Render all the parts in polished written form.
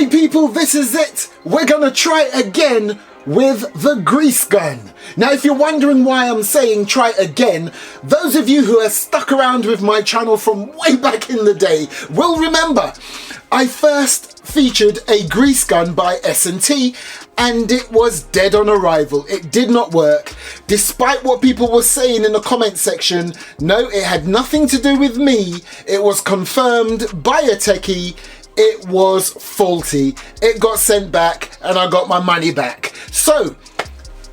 Party people, this is it. We're gonna try again with the grease gun. Now, if you're wondering why I'm saying try again, those of you who are stuck around with my channel from way back in the day will remember I first featured a grease gun by S&T and it was dead on arrival. It did not work. Despite what people were saying in the comment section, no, it had nothing to do with me. It was confirmed by a techie. It was faulty. It got sent back and I got my money back. So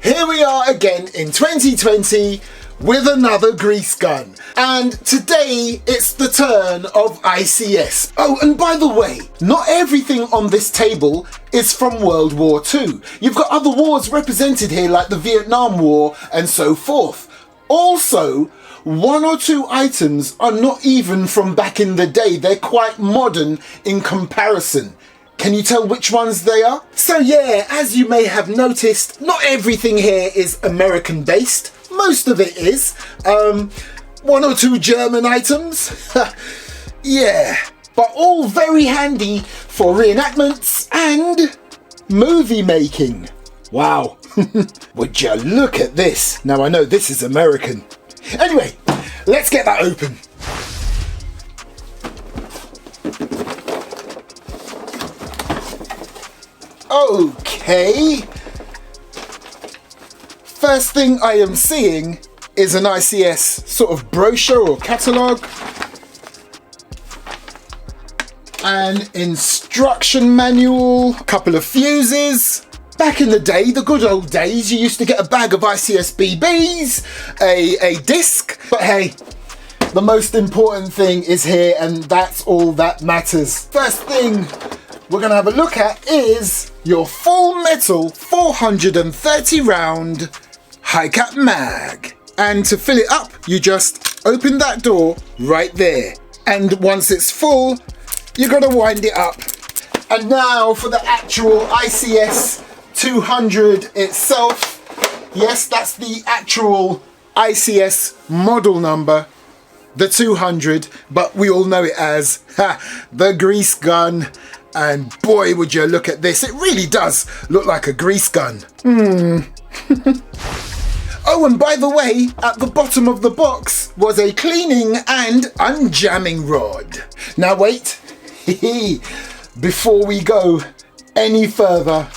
here we are again in 2020 with another grease gun. And today it's the turn of ICS. Oh, and by the way, not everything on this table is from World War II. You've got other wars represented here like the Vietnam War and so forth. Also, one or two items are not even from back in the day. They're quite modern in comparison. Can you tell which ones they are? So yeah, as you may have noticed, not everything here is American based. Most of it is. One or two German items. Yeah, but all very handy for reenactments and movie making. Wow. Would you look at this? Now I know this is American. Anyway, let's get that open. Okay. First thing I am seeing is an ICS sort of brochure or catalogue. An instruction manual, a couple of fuses. Back in the day, the good old days, you used to get a bag of ICS BBs, a disc. But hey, the most important thing is here and that's all that matters. First thing we're gonna have a look at is your full metal 430 round high cap mag. And to fill it up, you just open that door right there. And once it's full, you're gonna wind it up. And now for the actual ICS 200 itself. Yes, that's the actual ICS model number, the 200, but we all know it as the grease gun. And boy, would you look at this. It really does look like a grease gun. Oh, and by the way, at the bottom of the box was a cleaning and unjamming rod. Now wait, before we go any further,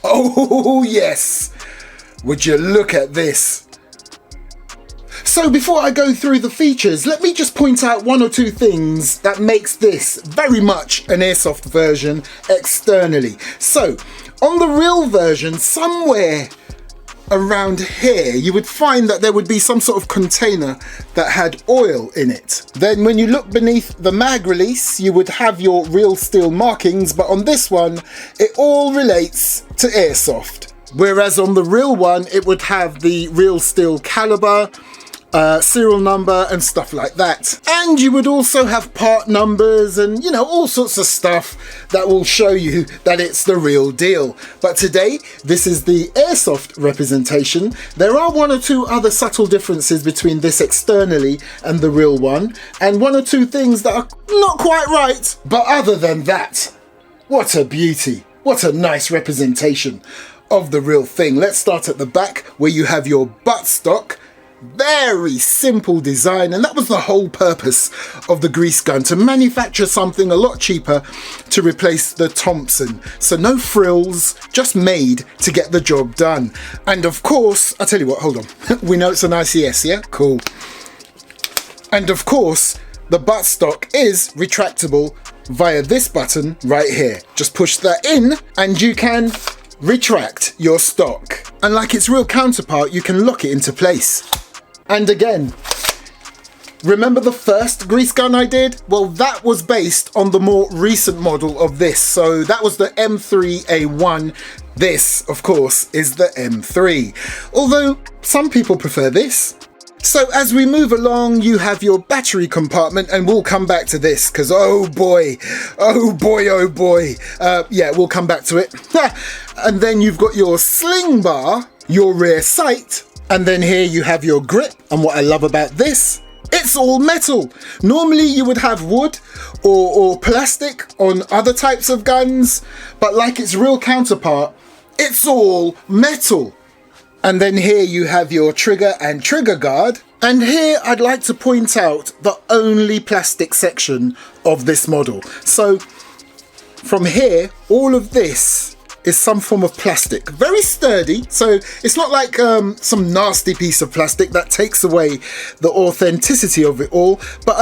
oh yes, would you look at this. So before I go through the features, let me just point out one or two things that makes this very much an airsoft version externally. So on the real version, somewhere around here, you would find that there would be some sort of container that had oil in it. Then when you look beneath the mag release, you would have your real steel markings, but on this one, it all relates to airsoft. Whereas on the real one, it would have the real steel caliber, serial number and stuff like that. And you would also have part numbers and, you know, all sorts of stuff that will show you that it's the real deal. But today, this is the airsoft representation. There are one or two other subtle differences between this externally and the real one, and one or two things that are not quite right. But other than that, what a beauty. What a nice representation of the real thing. Let's start at the back where you have your buttstock. Very simple design, and that was the whole purpose of the grease gun, to manufacture something a lot cheaper to replace the Thompson. So no frills, just made to get the job done. And of course, I'll tell you what, hold on. We know it's an ICS, yeah? Cool. And of course, the buttstock is retractable via this button right here. Just push that in and you can retract your stock. And like its real counterpart, you can lock it into place. And again, remember the first grease gun I did? Well, that was based on the more recent model of this. So that was the M3A1. This, of course, is the M3. Although some people prefer this. So as we move along, you have your battery compartment, and we'll come back to this because oh boy, oh boy, oh boy. Yeah, we'll come back to it. And then you've got your sling bar, your rear sight, and then here you have your grip. And what I love about this It's all metal. Normally you would have wood or plastic on other types of guns, but like its real counterpart, it's all metal. And then here you have your trigger and trigger guard. And here I'd like to point out the only plastic section of this model. So from here, all of this is some form of plastic. Very sturdy, so it's not like some nasty piece of plastic that takes away the authenticity of it all. But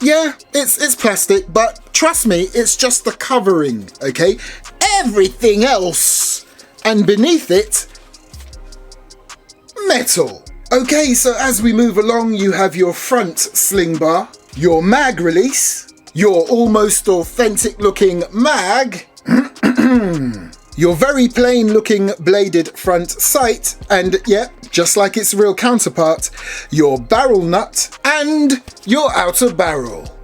yeah, it's plastic, but trust me, it's just the covering, okay? Everything else and beneath it, metal. Okay, so as we move along, you have your front sling bar, your mag release, your almost authentic looking mag, your very plain looking bladed front sight, and yeah, just like its real counterpart, your barrel nut and your outer barrel.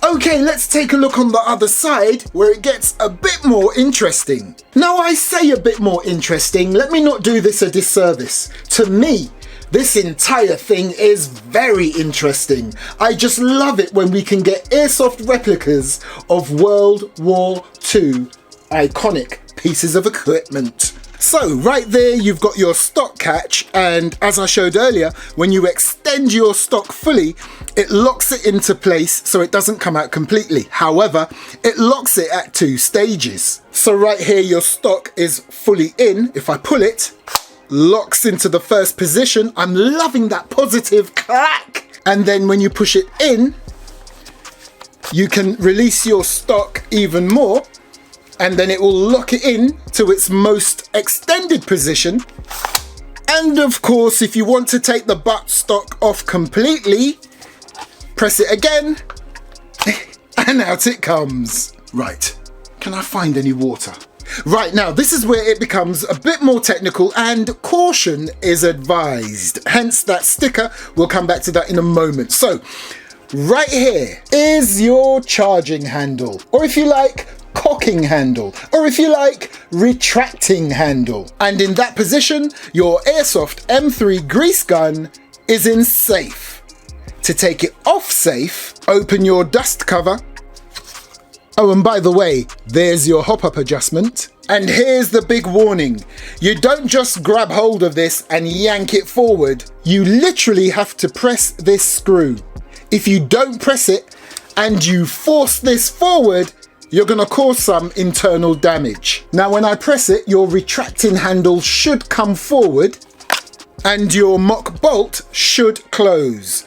Okay, let's take a look on the other side where it gets a bit more interesting. Now I say a bit more interesting, let me not do this a disservice. To me, this entire thing is very interesting. I just love it when we can get airsoft replicas of World War II iconic pieces of equipment. So right there you've got your stock catch, and as I showed earlier, when you extend your stock fully, it locks it into place so it doesn't come out completely. However, it locks it at 2 stages. So right here your stock is fully in. If I pull it, locks into the first position. I'm loving that positive clack. And then when you push it in, you can release your stock even more, and then it will lock it in to its most extended position. And of course, if you want to take the butt stock off completely, press it again, and out it comes. Right, can I find any water? Right, now this is where it becomes a bit more technical, and caution is advised. Hence that sticker, we'll come back to that in a moment. So, right here is your charging handle, or if you like, cocking handle, or if you like, retracting handle. And in that position, your Airsoft M3 grease gun is in safe. To take it off safe, open your dust cover. Oh, and by the way, there's your hop-up adjustment. And here's the big warning. You don't just grab hold of this and yank it forward. You literally have to press this screw. If you don't press it and you force this forward, you're gonna cause some internal damage. Now when I press it, your retracting handle should come forward and your mock bolt should close.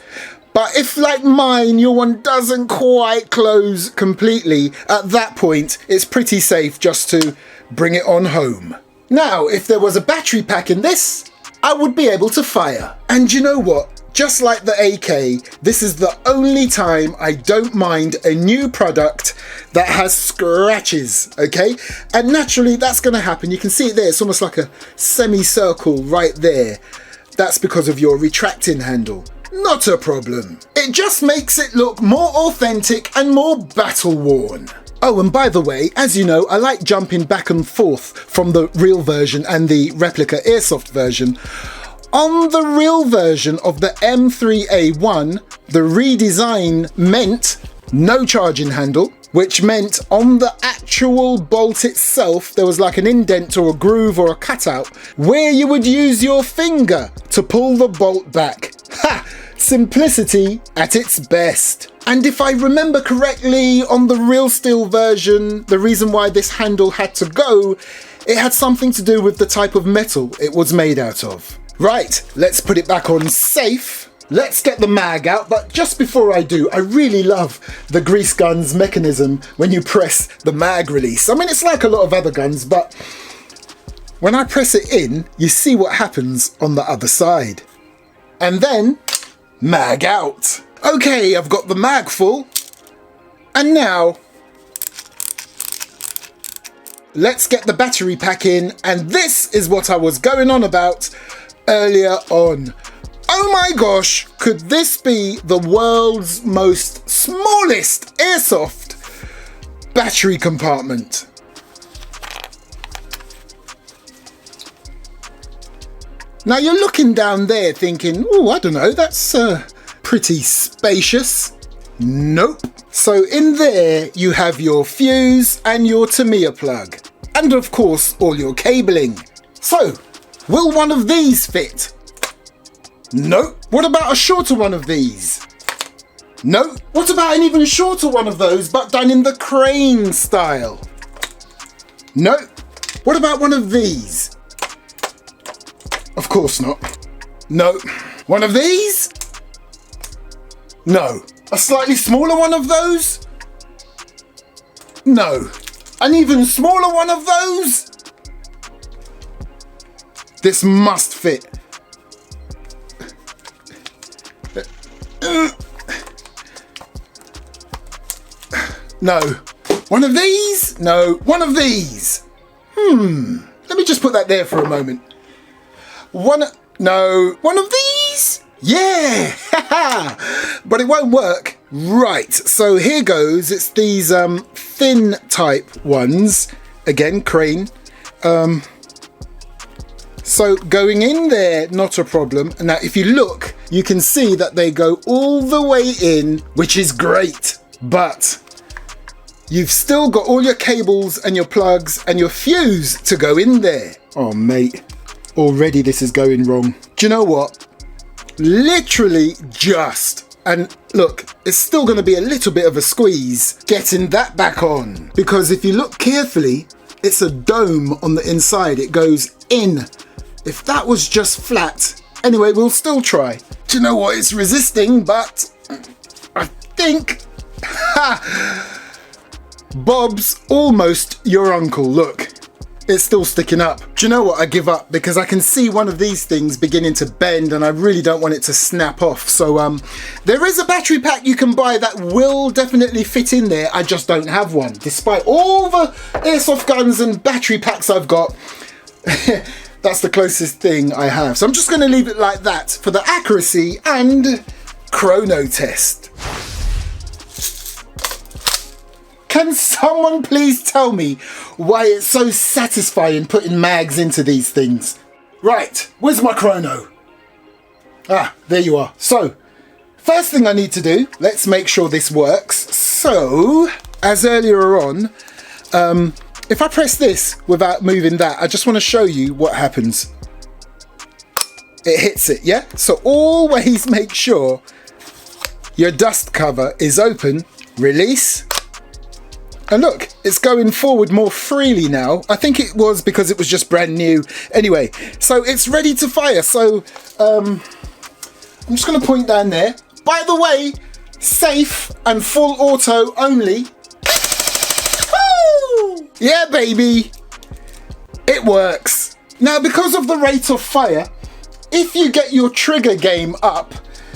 But if, like mine, your one doesn't quite close completely, at that point it's pretty safe just to bring it on home. Now if there was a battery pack in this, I would be able to fire. And you know what? Just like the AK, this is the only time I don't mind a new product that has scratches, okay? And naturally that's gonna happen. You can see it there, it's almost like a semicircle right there. That's because of your retracting handle. Not a problem. It just makes it look more authentic and more battle worn. Oh, and by the way, as you know, I like jumping back and forth from the real version and the replica Airsoft version. On the real version of the M3A1, the redesign meant no charging handle, which meant on the actual bolt itself, there was like an indent or a groove or a cutout where you would use your finger to pull the bolt back. Ha! Simplicity at its best. And if I remember correctly, on the real steel version, the reason why this handle had to go, it had something to do with the type of metal it was made out of. Right, let's put it back on safe. Let's get the mag out, but just before I do, I really love the grease gun's mechanism when you press the mag release. I mean, it's like a lot of other guns, but when I press it in, you see what happens on the other side. And then, mag out. Okay, I've got the mag full. And now, let's get the battery pack in, and this is what I was going on about earlier on. Oh my gosh, could this be the world's most smallest Airsoft battery compartment? 。Now you're looking down there thinking, oh, I don't know, that's pretty spacious. Nope. So in there you have your fuse and your Tamiya plug. And of course all your cabling. So, will one of these fit? Nope. What about a shorter one of these? Nope. What about an even shorter one of those but done in the crane style? Nope. What about one of these? Of course not. No. One of these? No. A slightly smaller one of those? No. An even smaller one of those? This must fit. No. One of these? No. One of these? Let me just put that there for a moment. No. One of these? Yeah! But it won't work. Right, so here goes. It's these thin type ones. Again, crane. So going in there, not a problem. Now, if you look, you can see that they go all the way in, which is great. But you've still got all your cables and your plugs and your fuse to go in there. Oh, mate, already this is going wrong. Do you know what? Literally just, and look, it's still going to be a little bit of a squeeze getting that back on. Because if you look carefully, it's a dome on the inside. It goes in. If that was just flat, anyway, we'll still try. Do you know what? It's resisting, but I think, Bob's almost your uncle. Look, it's still sticking up. Do you know what? I give up because I can see one of these things beginning to bend and I really don't want it to snap off. So there is a battery pack you can buy that will definitely fit in there. I just don't have one. Despite all the airsoft guns and battery packs I've got, that's the closest thing I have. So I'm just going to leave it like that for the accuracy and chrono test. Can someone please tell me why it's so satisfying putting mags into these things? Right, where's my chrono? Ah, there you are. So, first thing I need to do, let's make sure this works. So, as earlier on, if I press this without moving that, I just want to show you what happens. It hits it, yeah? So always make sure your dust cover is open, release, and look, it's going forward more freely now. I think it was because it was just brand new. Anyway, so it's ready to fire. So I'm just going to point down there. By the way, safe and full auto only. Woo! Yeah, baby. It works. Now, because of the rate of fire, if you get your trigger game up,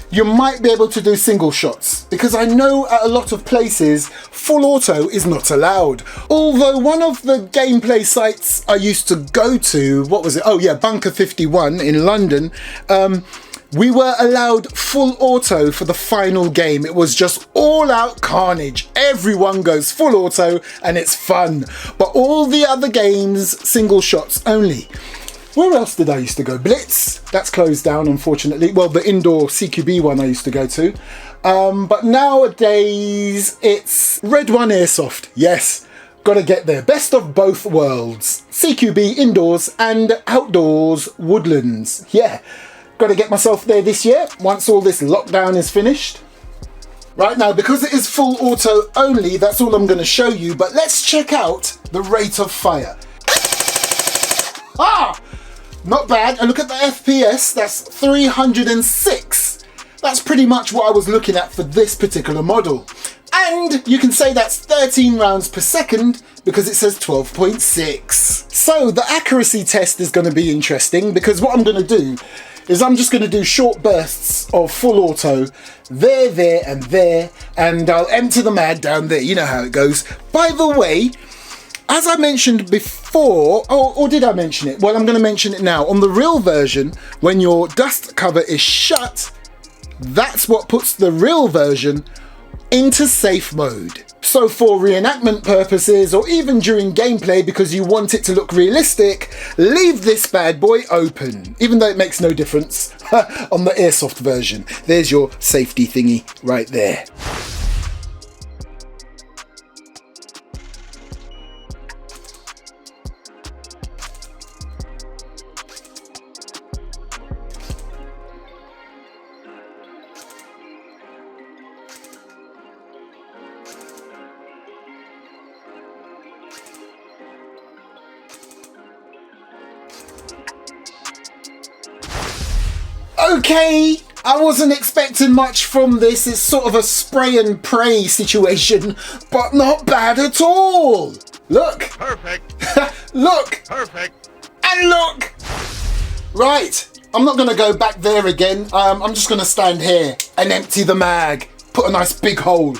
you might be able to do single shots, because I know at a lot of places full auto is not allowed. Although one of the gameplay sites I used to go to, what was it? Oh yeah, Bunker 51 in London. We were allowed full auto for the final game. It was just all out carnage. Everyone goes full auto and it's fun. But all the other games, single shots only. Where else did I used to go? Blitz, that's closed down, unfortunately. Well, the indoor CQB one I used to go to. But nowadays, it's Red One Airsoft. Yes, gotta get there. Best of both worlds. CQB indoors and outdoors woodlands. Yeah, gotta get myself there this year, once all this lockdown is finished. Right now, because it is full auto only, that's all I'm gonna show you. But let's check out the rate of fire. Ah! Not bad. And look at the FPS, that's 306. That's pretty much what I was looking at for this particular model. And you can say that's 13 rounds per second because it says 12.6. So the accuracy test is going to be interesting, because what I'm going to do is I'm just going to do short bursts of full auto, there, and I'll empty the mag down there. You know how it goes. By the way, as I mentioned before, or did I mention it? Well, I'm going to mention it now. On the real version, when your dust cover is shut, that's what puts the real version into safe mode. So for reenactment purposes, or even during gameplay because you want it to look realistic, leave this bad boy open, even though it makes no difference on the Airsoft version. There's your safety thingy right there. Okay, I wasn't expecting much from this. It's sort of a spray and pray situation, but not bad at all. Look. Perfect. Look. Perfect. And look. Right, I'm not going to go back there again. I'm just going to stand here and empty the mag. Put a nice big hole.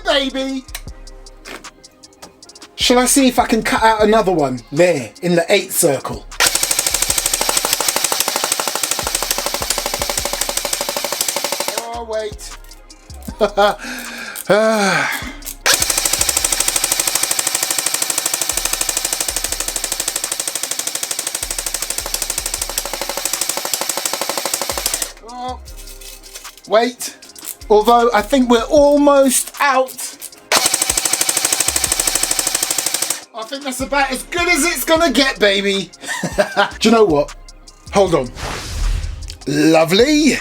Baby. Shall I see if I can cut out another one there in the 8 circle? Oh, wait. Oh, wait. Although I think we're almost out. I think that's about as good as it's gonna get, baby. Do you know what? Hold on. Lovely.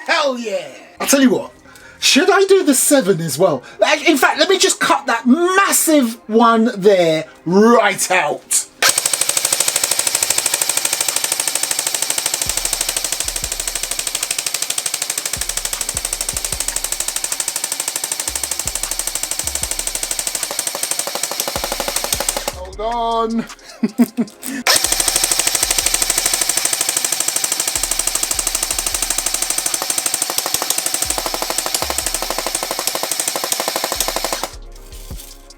Hell yeah. I'll tell you what. Should I do the 7 as well? In fact, let me just cut that massive one there right out. On.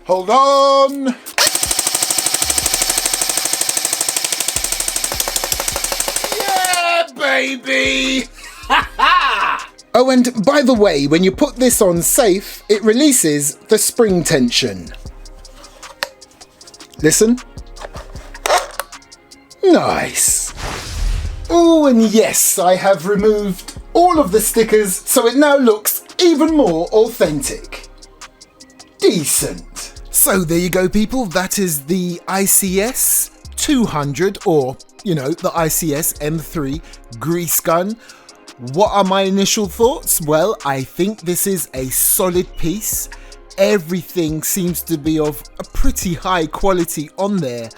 Hold on. Yeah, baby. Oh, and by the way, when you put this on safe, it releases the spring tension. Listen. Nice. Oh, and yes, I have removed all of the stickers, so it now looks even more authentic. Decent. So there you go, people. That is the ICS 200, or, you know, the ICS M3 grease gun. What are my initial thoughts? Well, I think this is a solid piece. Everything seems to be of a pretty high quality on there,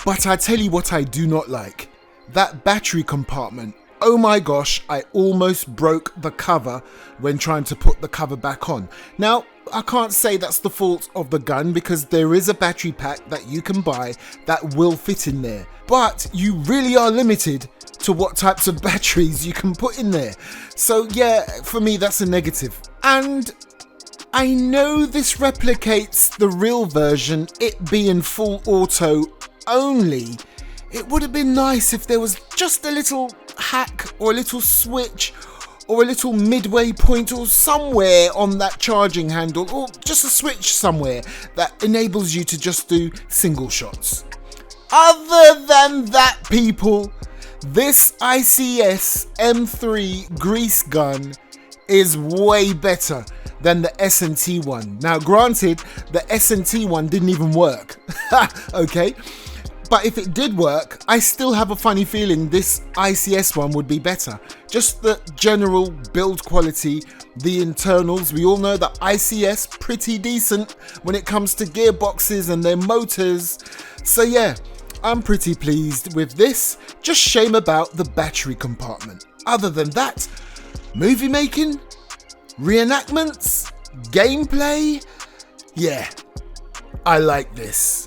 but I tell you what I do not like. That battery compartment. Oh my gosh, I almost broke the cover when trying to put the cover back on. Now, I can't say that's the fault of the gun because there is a battery pack that you can buy that will fit in there, but you really are limited to what types of batteries you can put in there. So yeah, for me that's a negative. And I know this replicates the real version, it being full auto only. It would have been nice if there was just a little hack or a little switch or a little midway point or somewhere on that charging handle, or just a switch somewhere that enables you to just do single shots. Other than that, people, this ICS M3 grease gun is way better than the S&T one. Now granted, the S&T one didn't even work, okay? But if it did work, I still have a funny feeling this ICS one would be better. Just the general build quality, the internals, we all know that ICS pretty decent when it comes to gearboxes and their motors. So yeah, I'm pretty pleased with this. Just shame about the battery compartment. Other than that, movie making, reenactments, gameplay, yeah, I like this.